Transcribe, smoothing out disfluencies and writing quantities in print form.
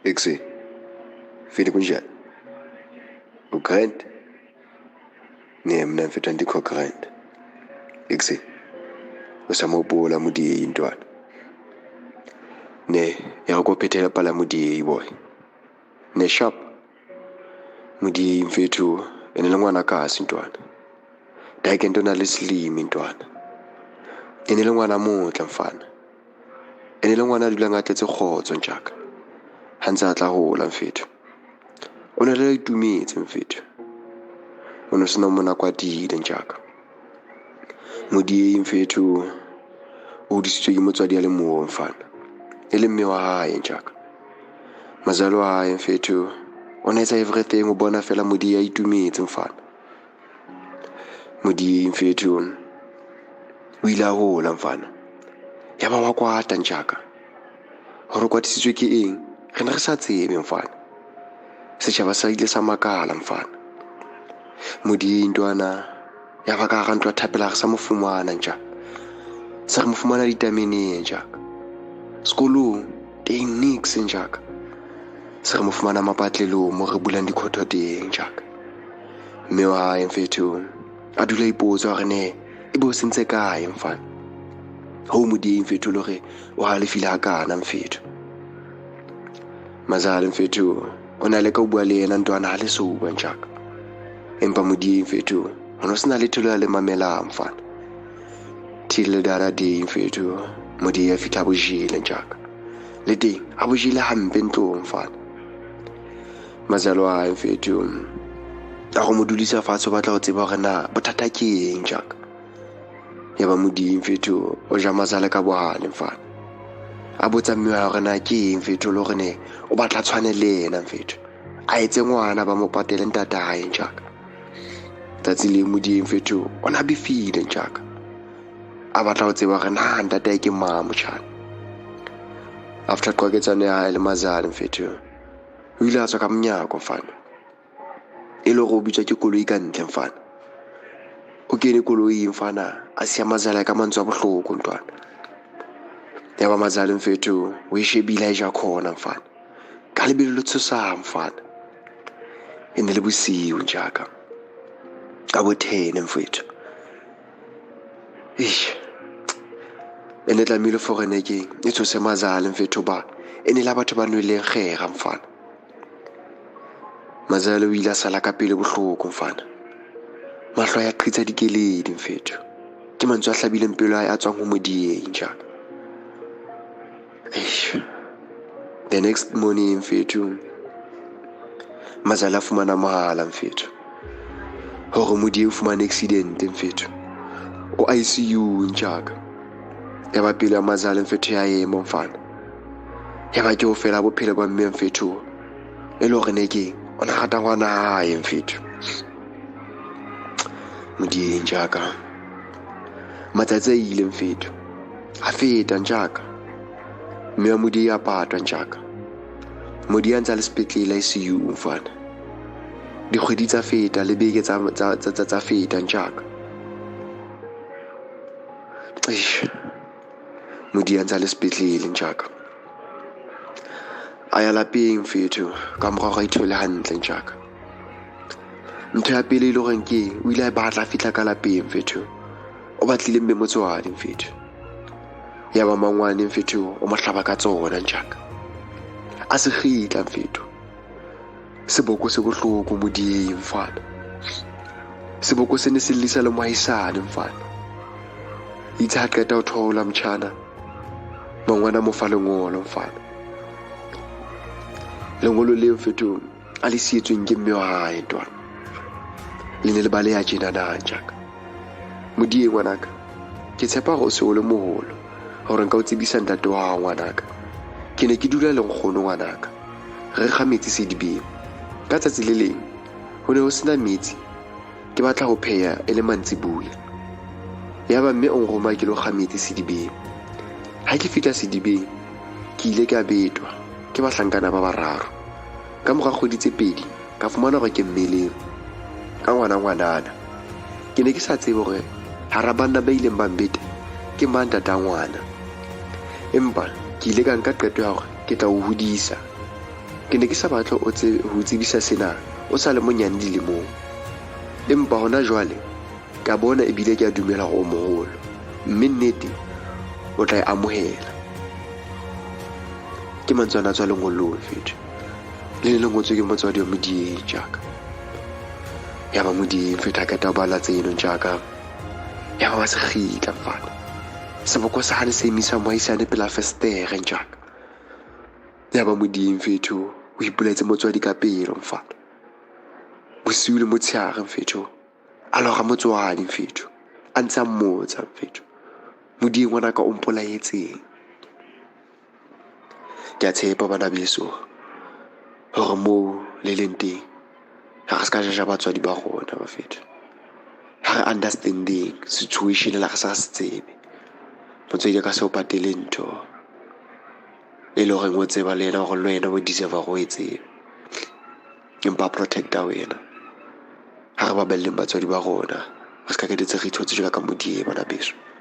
Exe, vile kunjani? Ugrand? Ne, mna mfethu ndikho grand. Exe, usamobula Modiehi ntwana. Ne, yakuphethela pala Modiehi boy. Ne sharp. Modiehi mfethu, enele ngwana kasi ntwana. Dake ntona leslimi ntwana. Enele ngwana motla mfana. Enele ngwana dula ngatletse khotso ntjaka. Hantsa a tla hola mfethu. O ne le itumetse mfethu. O ne sena mona kwatile ntjaka. Modiehi mfethu o hodisitswe ke motswadi a le moo mfana. E le mme wa hae ntjaka. Mazalo wa hae mfethu o ne etsa everything o bona fela Modiehi a itumetse mfana. Modiehi mfethu o ile a hola mfana. Yaba wa kwata ntjaka. Hore kwatisitswe ke eng? Re ne re sa tsebe mfana. Setjhaba sa ile sa makala mfana. Modiehi ntwana ya ba ka ga ntwa thapela re sa mo fumana ntjaka. Sa re mo fumana ditameneng ntjaka. Sekolong teng nix ntjaka. Sa re mo fumana mapatlelong mo re bulang dikhotho teng ntjaka. Mme wa hae mfethu a dula ipotsa hore ne e bo sentse kae mfana. Ho Modiehi mfethu le re o halefile hakana mfethu. Mazalo mfethu o na le ka o bua le yena ntwana ha le soba ntjaka. Empa Modiehi mfethu o no sena letho le mamela mfana. Till dara day mfethu Modiehi a fihla bojile ntjaka. Le teng a bojile hampe ntlong mfana. Mazalo a hae mfethu a go mo dulisa fatshe o batla go tseba hore na bothata ke eng ntjaka. Yaba Modiehi mfethu o ja mazala ka bohale mfana. A botsa mme wa hore na ke eng mfethu le hore ne o batla tshwane le yena mfethu. A etse ngwana ba mo patele ntata hae ntjaka. Tsatsi le Modiehi mfethu o na befile ntjaka. A batla go tseba hore na ntata ke mang motjhana. After qwaketsano ya hae le mazalo mfethu o ile a tswa ka monyako mfana. E le go bitswa ke koloi ka ntle mfana. O kene koloi mfana a siya mazala ka mantswe a bohloko ntwana. Yaba mazalo mfethu o e shebile a ja khona mfana. Ka lebelo le tshosa mfana. E ne le bosiu ntjaka. Ka bo 10 mfethu. E ne tlamehile foreneke e tshose mazalo mfethu ba e ne la batho ba nweleng kgera mfana. Mazalo o ile a sala ka pele bohloko mfana. Mahlo ya qhitsa dikeledi mfethu. Ke mantswe a hlabileng pelo a tswang ho Modiehi ntjaka. The next morning mfethu mazalo a fumana mohala mfethu hore Modiehi o fumane accident mfethu. O ICU ntjaka. Yaba pele ya mazalo mfethu ya ema mfana. Yaba ke ho fela bophelo ba mme mfethu. E le hore ne ke o na rata ngwana hae mfethu. Modiehi ntjaka. Matsatsi a ile mfethu a feta ntjaka. Mme wa Modiehi a patwa ntjaka. Modiehi a ntse a le sepetlele ICU mfana. Dikgwedi tsa feta le beke tsa feta ntjaka. Modiehi a ntse a le sepetlele ntjaka. A ya lapeng mfethu ka morao ga ithole hantle ntjaka. Ntho ya pele e le hore ke o ile a batla fihla ka lapeng mfethu. O batlile mme motswadi mfethu. Yaba mangwane mfethu o mo hlaba ka tsona ntjaka. A se khitla mfethu. Seboko se bohloko Modiehi mfana. Seboko se ne se lisa le mohaisane mfana. Itse ha qeta ho thola mtjhana. Mangwana mo fa lengolo mfana. Lengolo le mfethu a le sietsweng ke mme wa hae ntwana. Le ne le baleha tjena na ntjaka. Modiehi ngwanaka, ke tshepa hore o se o le moholo hore nka o tsebisa ntate wa hao ngwanaka. Ke ne ke dula le nkgono ngwanaka. Re kga metsi sedibeng. Ka tsatsi le leng ho ne ho sena metsi. Ke batla ho pheha e le mantsibuya. Yaba mme o nroma ke lo kga metsi sedibeng. Ha ke fihla sedibeng ke ile ka betwa ke bahlankana ba bararo. Ka mora kgwedi tse 2 ka fumana hore ke mmeleng ka ngwanana. Ke ne ke sa tsebe hore hara banna ba ileng ba mbeta ke mang ntata ngwana. Empa ke ile ka nka qeto ya hore ke tla o hodisa. ke ne ke sa batla ho tsebisa sena o sa le monyane dilemong, empa hona jwale ka bona ebile ke a dumela hore o moholo, mme nnete o tla e amohela. Ke mantswe a tswa lengolong fethu, le le ngotswe ke motswadi wa Modiehi tjaka. Ya ba Modiehi fethu a qeta ho bala tseno tjaka, ya ba se kgitla mfana. Seboko sa hane se emisa mohaisane pela festere tjaka. Ya ba Modiehi fethu o ipoletse motswadi ka pelo mfana. Bosiu le motshehare fethu a lora motswadi fethu, a ntse a mmotsa fethu, Modiehi ngwanaka o mpolaetseng? Ke a tshepa bana beso hore moo le leng teng ha re ska jaja batswadi ba rona ba fethu, ha re understanding situation la re sa se tsebe. Motswadi ka se o patele ntho e le horeng o tseba le yena hore le wena o deserve go e tsebe, empa protecta wena. Ha re babelleng batswadi ba rona, re ska ke detse re ithotse jwalo ka Modiehi bana beso.